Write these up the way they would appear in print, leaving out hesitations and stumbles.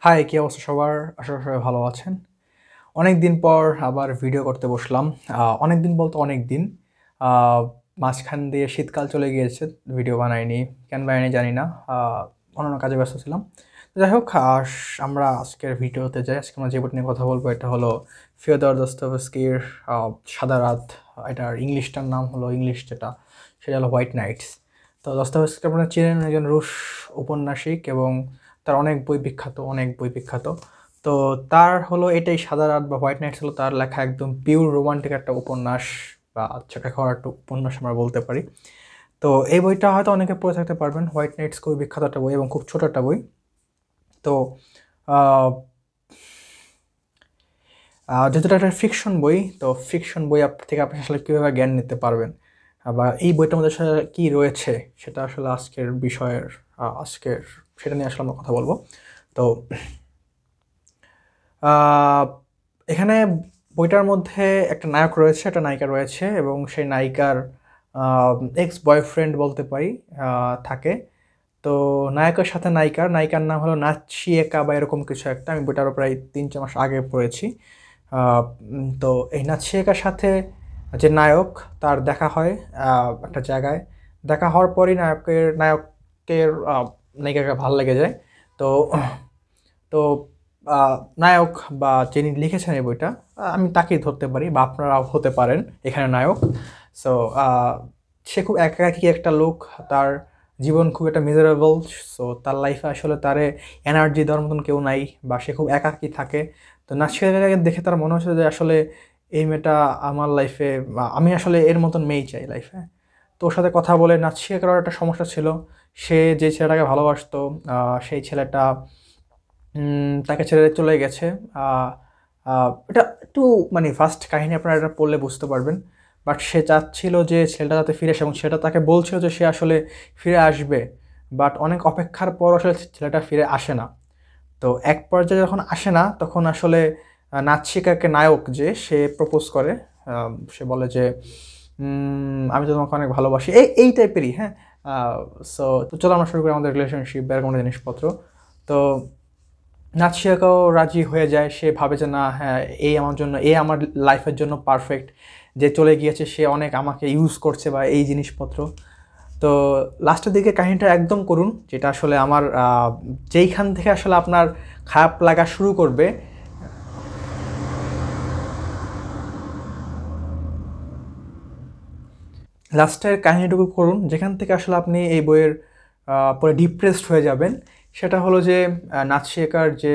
High, কি অবস্থা সবার? আশা করি সবাই ভালো আছেন। অনেকদিন পর আবার ভিডিও করতে বসলাম। অনেকদিন বলতে অনেকদিন। আ মাঝখান দিয়ে শীতকাল চলে গিয়েছে, ভিডিও বানাইনি। কেন বানাইনি জানি না। আ অন্যান্য কাজে ব্যস্ত ছিলাম। যাই হোক, আমরা আজকের ভিডিওতে যাই। আজকে আমরা যে বই নিয়ে কথা বলবো এটা হলো ফিওদর দস্তয়েভস্কির 'সাদা রাত'। এটার ইংলিশটার নাম হলো, ইংলিশ যেটা সেটা হলো 'হোয়াইট নাইটস'। তো দস্তয়েভস্কি আপনারা চেনেন, একজন রুশ ঔপন্যাসিক এবং তার অনেক বই বিখ্যাত, অনেক বই বিখ্যাত। তো তার হলো এটাই 'সাদা রাত' বা 'হোয়াইট নাইটস' হলো তার লেখা একদম পিওর রোমান্টিক একটা উপন্যাস বা ছোটখাটো একটা উপন্যাস আমরা বলতে পারি। তো এই বইটা হয়তো অনেকে পড়ে থাকতে পারবেন। 'হোয়াইট নাইটস' খুবই বিখ্যাত একটা বই এবং খুব ছোট একটা বই। তো আ যেহেতু এটা একটা ফিকশন বই, তো ফিকশন বই থেকে আপনি আসলে কীভাবে জ্ঞান নিতে পারবেন? বা এই বইটার মধ্যে আসলে কী রয়েছে? সেটা আসলে আজকের বিষয়ের আজকের সেটা নিয়ে আসলে আমরা কথা বলব। তো আ এখানে বইটার মধ্যে একটা নায়ক রয়েছে, একটা নায়িকা রয়েছে এবং সেই নায়িকার আ এক্স বয়ফ্রেন্ড বলতে পারি আ থাকে। তো নায়কের সাথে নায়িকার নাম হলো নাতশিয়েকা বা এরকম কিছু একটা। আমি বইটা আরও প্রায় ৩-৪ মাস আগে পড়েছি। আ তো এই নাতশিয়েকার সাথে যে নায়ক, তার দেখা হয় একটা জায়গায়। দেখা হওয়ার পরই নায়কের নায়িকাকে ভাল লেগে যায়। তো তো আ নায়ক বা যিনি লিখেছেন এই বইটা, আমি তাকেই ধরতে পারি বা আপনারাও হতে পারেন এখানে নায়ক। সো আ সে খুব একাকী একটা লোক। তার জীবন খুব একটা মিজারেবল। সো তার লাইফে আসলে তারে এনার্জি দেওয়ার মতন কেউ নাই বা সে খুব একাকী থাকে। তো নাৎসিয়াকে দেখে তার মনে হচ্ছে যে আসলে এই মেয়েটা আমার লাইফে, বা আমি আসলে এর মতন মেয়েই চাই লাইফে। তো ওর সাথে কথা বলে নাৎসিয়ার একটা সমস্যা ছিল। সে যে ছেলেটাকে ভালোবাসতো, সেই ছেলেটা তাকে ছেড়ে চলে গেছে। আ আ এটা একটু মানে ফার্স্ট কাহিনী আপনারা এটা পড়লে বুঝতে পারবেন। বাট সে চাচ্ছিল যে ছেলেটা যাতে ফিরে আসে এবং ছেলেটা তাকে বলছিল যে সে আসলে ফিরে আসবে। বাট অনেক অপেক্ষার পর আসলে ছেলেটা ফিরে আসে না। তো এক পর্যায়ে যখন আসে না, তখন আসলে নাৎসিকাকে নায়ক যে সে প্রপোজ করে। সে বলে যে, "আমি তো তোমাকে অনেক ভালোবাসি।" এই টাইপেরই, হ্যাঁ? আ সো চলো আমরা শুরু করি আমাদের রিলেশনশিপ বা এরকম একটা জিনিসপত্র। তো নাৎসিয়াকাও রাজি হয়ে যায়। সে ভাবে যে না, হ্যাঁ, এ আমার লাইফের জন্য পারফেক্ট। যে চলে গিয়েছে সে অনেক আমাকে ইউজ করছে বা এই জিনিসপত্র। তো লাস্টের দিকে কাহিনীটা একদম করুন, যেটা আসলে আমার যেইখান থেকে আসলে আপনার খারাপ লাগা শুরু করবে। লাস্টের কাহিনীটুকু করুন যেখান থেকে আসলে আপনি এই বইয়ের পরে ডিপ্রেসড হয়ে যাবেন। সেটা হলো যে নাৎসিয়াকার যে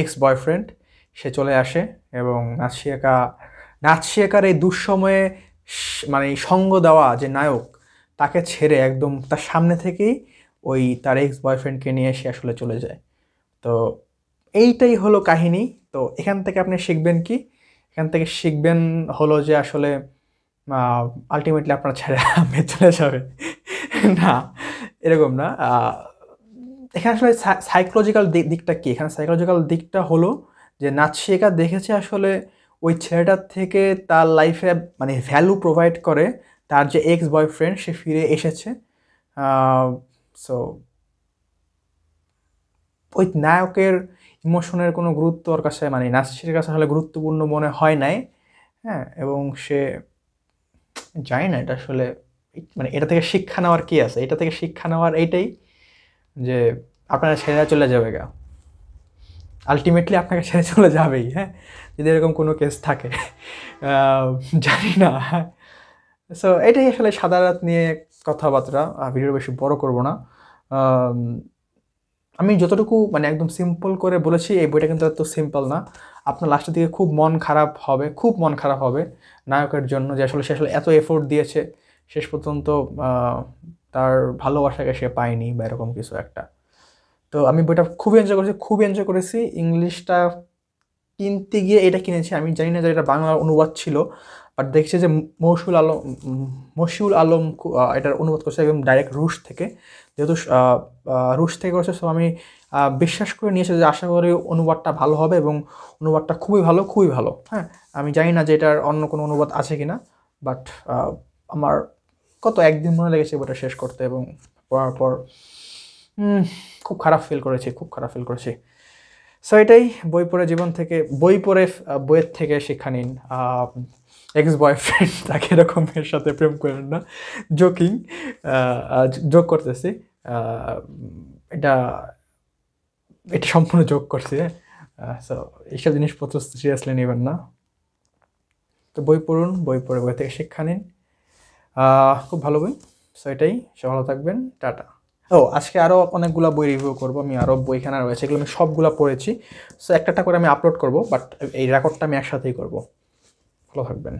এক্স বয়ফ্রেন্ড সে চলে আসে এবং নাৎসিয়াকার এই দুঃসময়ে মানে সঙ্গ দেওয়া যে নায়ক, তাকে ছেড়ে একদম তার সামনে থেকেই ওই তার এক্স বয়ফ্রেন্ডকে নিয়ে সে আসলে চলে যায়। তো এইটাই হলো কাহিনী। তো এখান থেকে আপনি শিখবেন কি? এখান থেকে শিখবেন হলো যে আসলে আ আল্টিমেটলি আপনার ছেড়ে মেয়ে চলে যাবে। না, এরকম না। এখানে আসলে সাইকোলজিক্যাল দিকটা কি? এখানে সাইকোলজিক্যাল দিকটা হলো যে নাৎসিকা দেখেছে আসলে ওই ছেলেটার থেকে তার লাইফে মানে ভ্যালু প্রোভাইড করে তার যে এক্স বয়ফ্রেন্ড সে ফিরে এসেছে। আ সো ওই নায়কের ইমোশনের কোনো গুরুত্ব ওর কাছে, মানে নাৎসির কাছে আসলে গুরুত্বপূর্ণ মনে হয় নাই। হ্যাঁ? এবং সে জানি না এটা আসলে মানে এটা থেকে শিক্ষা নেওয়ার কি আছে? এটা থেকে শিক্ষা নেওয়ার এইটাই যে আপনারা ছেড়ে চলে যাবে গা। আল্টিমেটলি আপনাকে ছেড়ে চলে যাবেই, হ্যাঁ? যদি এরকম কোনো কেস থাকে। আ জানি না। সো এটাই আসলে সাদা রাত নিয়ে কথাবার্তা। ভিডিও বেশি বড় করব না। আম আমি যতটুকু মানে একদম সিম্পল করে বলেছি, এই বইটা কিন্তু এত সিম্পল না। আপনার লাস্টের দিকে খুব মন খারাপ হবে, খুব মন খারাপ হবে নায়কের জন্য যে আসলে সে আসলে এত এফোর্ট দিয়েছে। শেষ পর্যন্ত আ তার ভালোবাসাকে সে পায়নি বা এরকম কিছু একটা। তো আমি বইটা খুবই এনজয় করেছি, খুবই এনজয় করেছি। ইংলিশটা কিনতে গিয়ে এটা কিনেছি। আমি জানি না যে এটা বাংলা অনুবাদ ছিল। বাট দেখছি যে মশিউল আলম এটার অনুবাদ করছে একদম ডাইরেক্ট রুশ থেকে। যেহেতু রুশ থেকে করেছে, সো আমি বিশ্বাস করে নিয়েছি যে আশা করি অনুবাদটা ভালো হবে এবং অনুবাদটা খুবই ভালো, খুবই ভালো। হ্যাঁ? আমি জানি না যে এটার অন্য কোনো অনুবাদ আছে কিনা। বাট আমার ১ দিন মনে লেগেছে বইটা শেষ করতে এবং পড়ার পর খুব খারাপ ফিল করেছি, খুব খারাপ ফিল করেছি। সো এটাই বই পড়ে জীবন থেকে, বই পড়ে বইয়ের থেকে শিক্ষা নিন। এক্স বয়ফ্রেন্ড তাকে এরকমের সাথে প্রেম করেন না, জোকিং, জোক করতেছি। আহ, এটা এটা সম্পূর্ণ জোক করছি। সো এইসব জিনিসপত্র সিরিয়াসলি নেবেন না। তো বই পড়ুন, বই পড়ে বই থেকে শিক্ষা নিন। খুব ভালো বই। সো এটাই, সব ভালো থাকবেন, টাটা। আজকে আরও অনেকগুলো বই রিভিউ করবো আমি, আরও বইখানা রয়েছে, এগুলো আমি সবগুলো পড়েছি। সো একটা করে আমি আপলোড করবো, বাট এই রেকর্ডটা আমি একসাথেই করবো। ভালো থাকবেন।